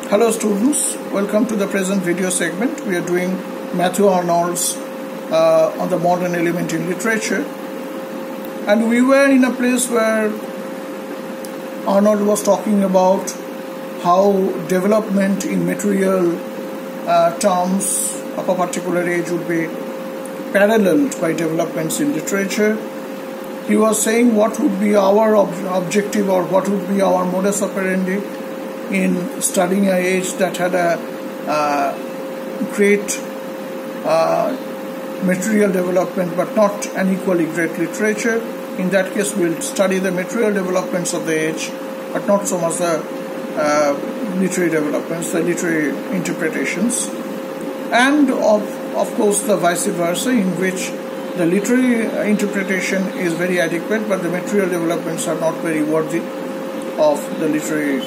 Hello students, welcome to the present video segment. We are doing Matthew Arnold's on the modern element in literature, and we were in a place where Arnold was talking about how development in material terms of a particular age would be paralleled by developments in literature. He was saying what would be our objective or what would be our modus operandi in studying an age that had a great material development but not an equally great literature. In that case, we'll study the material developments of the age but not so much the literary developments, the literary interpretations, and of course the vice versa, in which the literary interpretation is very adequate but the material developments are not very worthy of the literary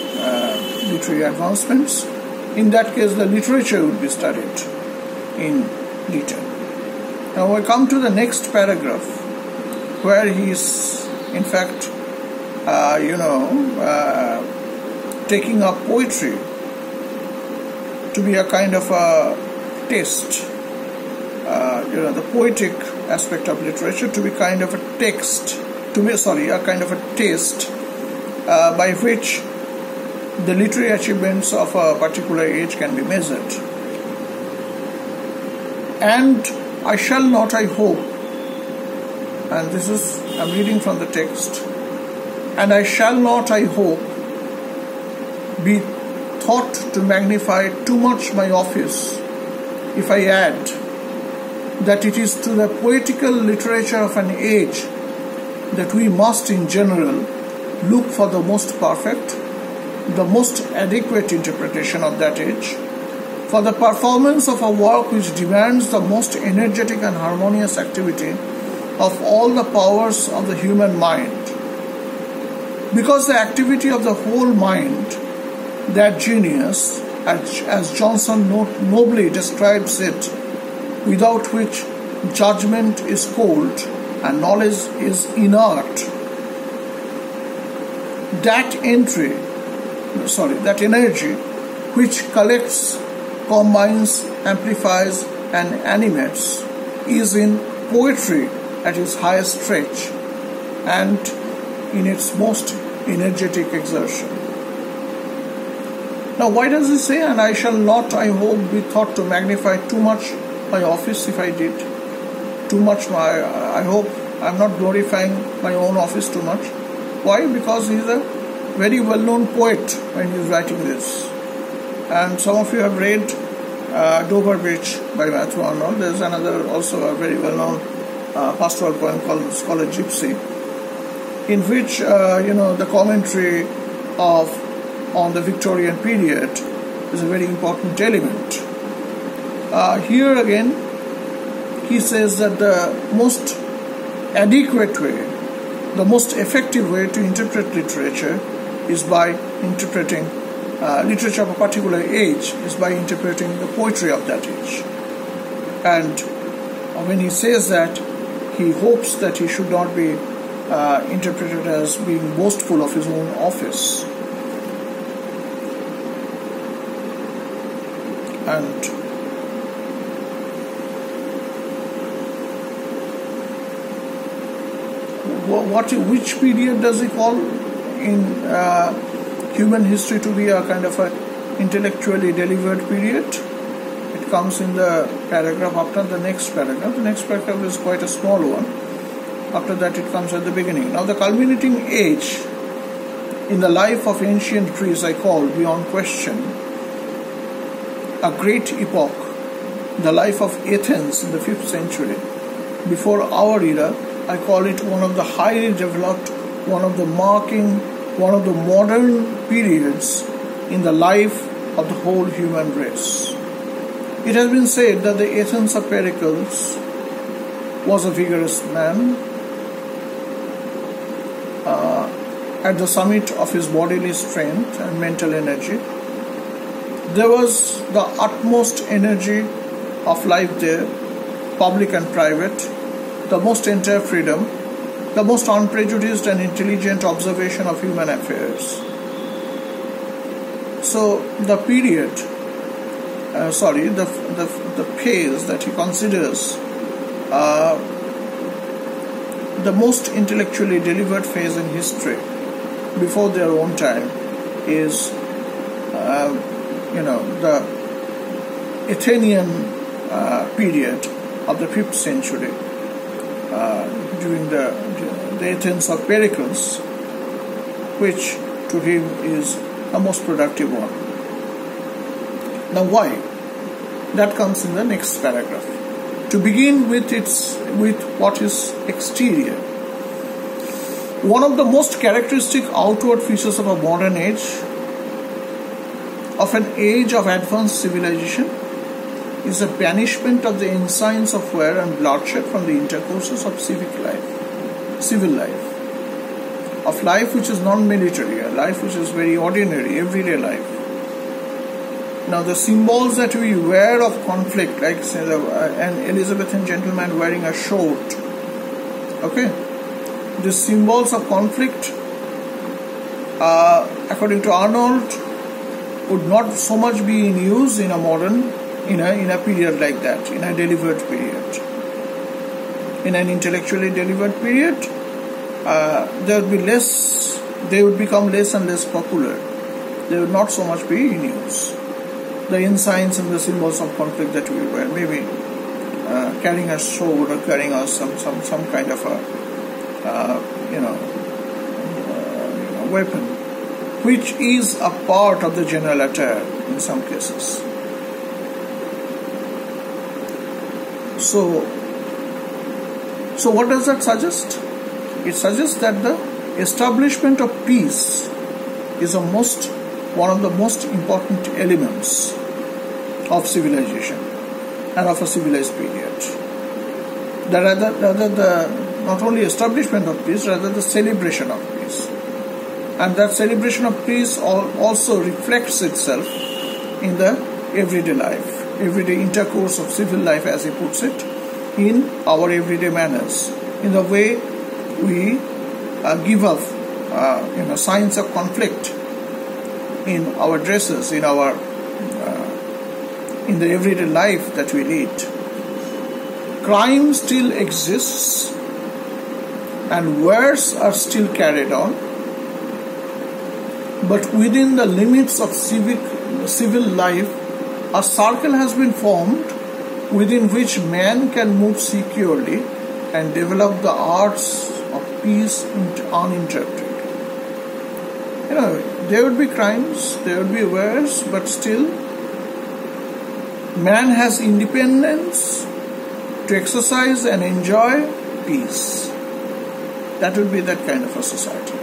advancements. In that case, the literature would be studied in detail. Now we come to the next paragraph, where he is in fact taking up poetry to be a kind of a test, the poetic aspect of literature to be kind of a text, a kind of a test by which the literary achievements of a particular age can be measured. And I shall not, I hope, and this is, I'm reading from the text, and I shall not, I hope, be thought to magnify too much my office if I add that it is to the poetical literature of an age that we must in general look for the most perfect, the most adequate interpretation of that age, for the performance of a work which demands the most energetic and harmonious activity of all the powers of the human mind. Because the activity of the whole mind, that genius, as Johnson nobly describes it, without which judgment is cold and knowledge is inert, that energy which collects, combines, amplifies and animates is in poetry at its highest stretch and in its most energetic exertion. Now why does he say, and I shall not, I hope, be thought to magnify too much my office if I did? Too much I hope I'm not glorifying my own office too much. Why? Because he's a very well-known poet when he's writing this. And some of you have read Dover Beach by Matthew Arnold. There's another, also a very well-known pastoral poem called Scholar Gypsy, in which the commentary on the Victorian period is a very important element. Here again, he says that the most adequate way, the most effective way to interpret literature is by interpreting literature of a particular age, is by interpreting the poetry of that age. And when he says that, he hopes that he should not be interpreted as being boastful of his own office. And which period does he call in human history to be a kind of a intellectually delivered period? It comes in the paragraph after the next paragraph. The next paragraph is quite a small one. After that it comes at the beginning. Now the culminating age in the life of ancient Greece I call, beyond question, a great epoch, the life of Athens in the 5th century, before our era. I call it one of the highly developed, one of the modern periods in the life of the whole human race. It has been said that the Athens of Pericles was a vigorous man at the summit of his bodily strength and mental energy. There was the utmost energy of life there, public and private, the most entire freedom, the most unprejudiced and intelligent observation of human affairs. So the period, the phase that he considers the most intellectually delivered phase in history before their own time is, the Athenian period of the 5th century, during the Athens of Pericles, which to him is the most productive one. Now why? That comes in the next paragraph. To begin with what is exterior. One of the most characteristic outward features of a modern age, of an age of advanced civilization, is the banishment of the ensigns of war and bloodshed from the intercourses of civil life, of life which is non-military, a life which is very ordinary, everyday life. Now the symbols that we wear of conflict, like say an Elizabethan gentleman wearing a short, these symbols of conflict, according to Arnold, would not so much be in use in a modern, in a period like that, in a delivered period. In an intellectually delivered period, they would become less and less popular. They would not so much be in use. The ensigns and the symbols of conflict that we wear, maybe carrying a sword or carrying some kind of a weapon, which is a part of the general attire in some cases. So what does that suggest? It suggests that the establishment of peace is one of the most important elements of civilization and of a civilized period. Not only establishment of peace, rather the celebration of peace. And that celebration of peace also reflects itself in the everyday life, everyday intercourse of civil life, as he puts it, in our everyday manners, in the way we give off signs of conflict in our dresses, in the everyday life that we lead. Crime still exists and wars are still carried on, but within the limits of civil life, a circle has been formed within which man can move securely and develop the arts of peace uninterrupted. There would be crimes, there would be wars, but still man has independence to exercise and enjoy peace. That would be that kind of a society.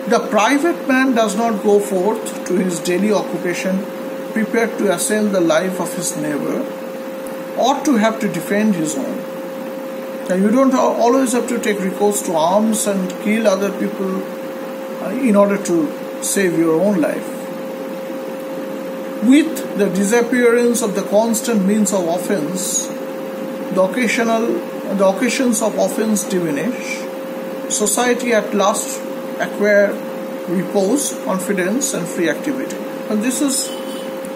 The private man does not go forth to his daily occupation prepared to assail the life of his neighbor or to have to defend his own. Now, you don't always have to take recourse to arms and kill other people in order to save your own life. With the disappearance of the constant means of offense, the occasions of offense diminish. Society at last acquire repose, confidence, and free activity. And this is,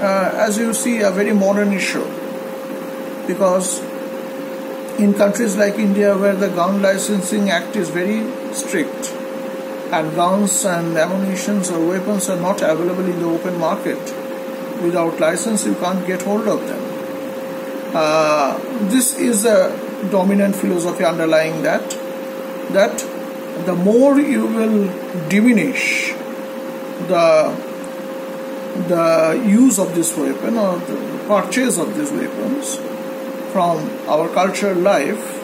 as you see, a very modern issue, because in countries like India, where the Gun Licensing Act is very strict, and guns and ammunitions or weapons are not available in the open market, without license you can't get hold of them. This is a dominant philosophy underlying that the more you will diminish the use of this weapon or the purchase of these weapons from our cultural life,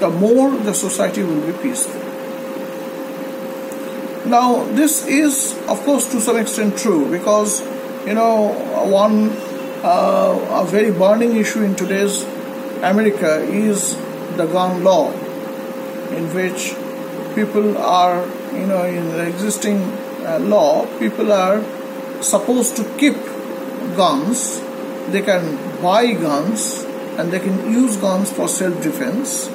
the more the society will be peaceful. Now, this is, of course, to some extent true, because a very burning issue in today's America is the gun law, in which people are, in the existing law, people are supposed to keep guns. They can buy guns and they can use guns for self-defense.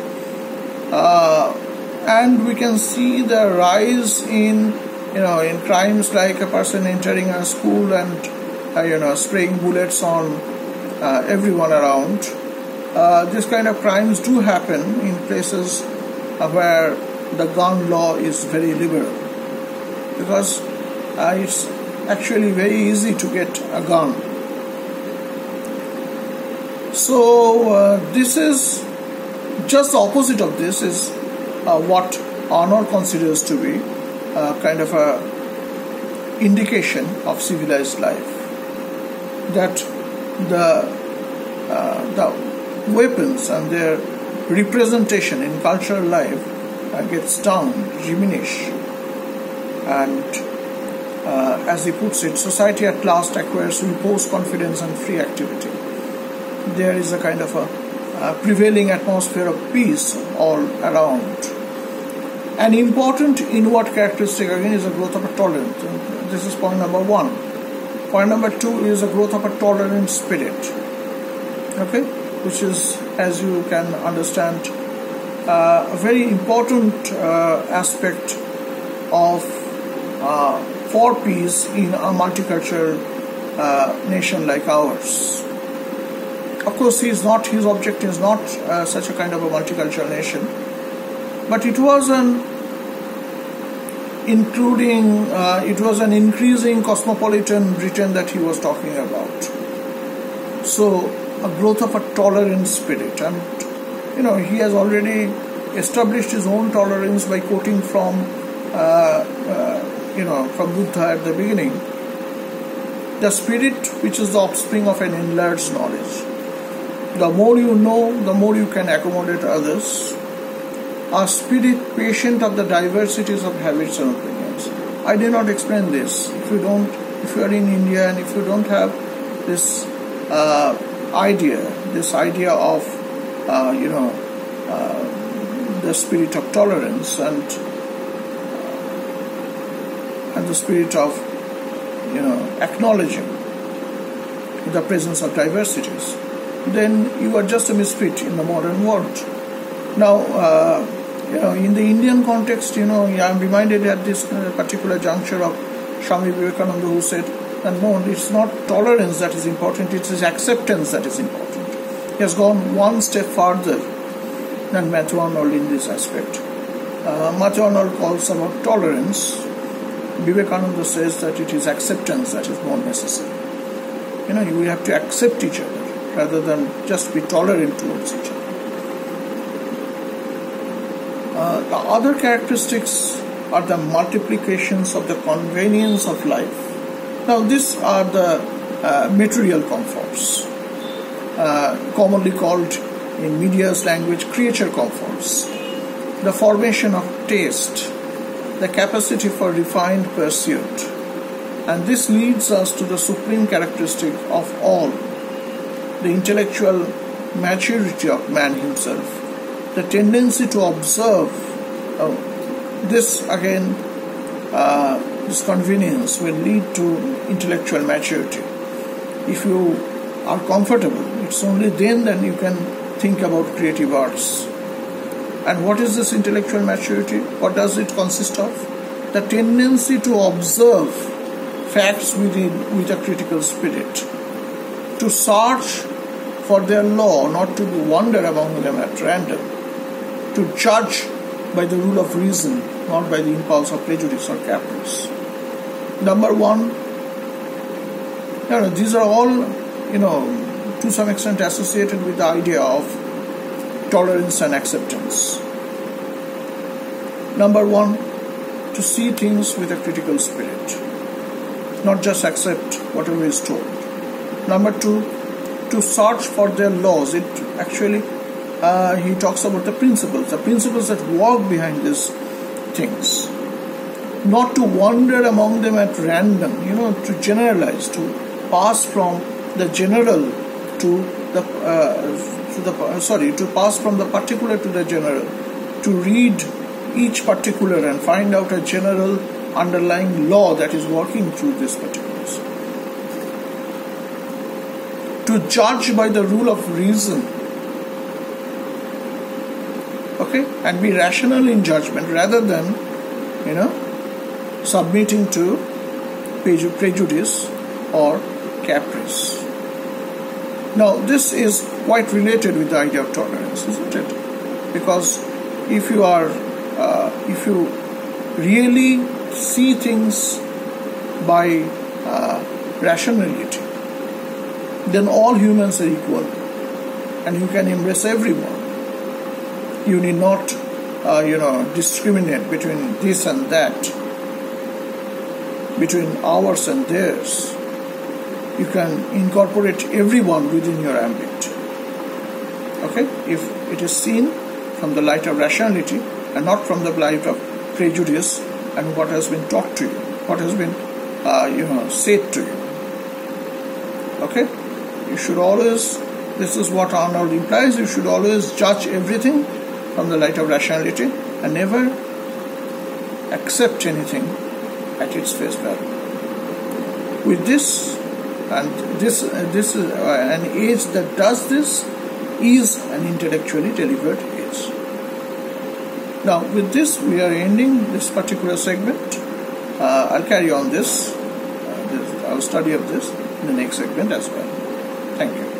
And we can see the rise in in crimes like a person entering a school and spraying bullets on everyone around. This kind of crimes do happen in places where the gun law is very liberal, because it's actually very easy to get a gun. So this is just the opposite of this is what honor considers to be kind of a indication of civilized life, that the weapons and their representation in cultural life gets down, diminish, and as he puts it, society at last acquires repose, confidence and free activity. There is a kind of a prevailing atmosphere of peace all around. An important inward characteristic again is the growth of a tolerance. This is point number 1. Point number 2 is the growth of a tolerant spirit. Okay, which is, as you can understand, a very important aspect of for peace in a multicultural nation like ours. Of course, his object is not such a kind of a multicultural nation, but it was an increasing cosmopolitan Britain that he was talking about. So a growth of a tolerant spirit, and he has already established his own tolerance by quoting from Buddha at the beginning. The spirit which is the offspring of an enlarged knowledge. The more you know, the more you can accommodate others. A spirit patient of the diversities of habits and opinions. I did not explain this. If you are in India and if you don't have this idea of the spirit of tolerance and the spirit of acknowledging the presence of diversities, then you are just a misfit in the modern world. Now, in the Indian context, I'm reminded at this particular juncture of Swami Vivekananda, who said that no, it's not tolerance that is important, it is acceptance that is important. He has gone one step further than Matthew Arnold in this aspect. Matthew Arnold calls about tolerance. Vivekananda says that it is acceptance that is more necessary. You have to accept each other rather than just be tolerant towards each other. The other characteristics are the multiplications of the convenience of life. Now, these are the material comforts, commonly called in media's language creature comforts. The formation of taste, the capacity for refined pursuit, and this leads us to the supreme characteristic of all, the intellectual maturity of man himself, the tendency to observe. This again, this convenience will lead to intellectual maturity. If you are comfortable, it's only then that you can think about creative arts. And what is this intellectual maturity? What does it consist of? The tendency to observe facts with a critical spirit, to search for their law, not to wander among them at random, to judge by the rule of reason, not by the impulse of prejudice or caprice. Number 1, these are all, to some extent associated with the idea of tolerance and acceptance. Number 1, to see things with a critical spirit, not just accept whatever is told. Number 2, to search for their laws. It actually, he talks about the principles that walk behind these things. Not to wander among them at random, to generalize, to pass from the general to pass from the particular to the general, to read each particular and find out a general underlying law that is working through these particulars. To judge by the rule of reason, and be rational in judgment rather than, submitting to prejudice or caprice. Now, this is quite related with the idea of tolerance, isn't it? Because if you really see things by rationality, then all humans are equal, and you can embrace everyone. You need not, discriminate between this and that, between ours and theirs. You can incorporate everyone within your ambit. Okay? If it is seen from the light of rationality and not from the light of prejudice and what has been taught to you, what has been, said to you. Okay? You should always, this is what Arnold implies, you should always judge everything from the light of rationality and never accept anything at its face value. With this, and this is an age that does this is an intellectually deliberate age. Now, with this, we are ending this particular segment. I'll carry on this. I'll study of this in the next segment as well. Thank you.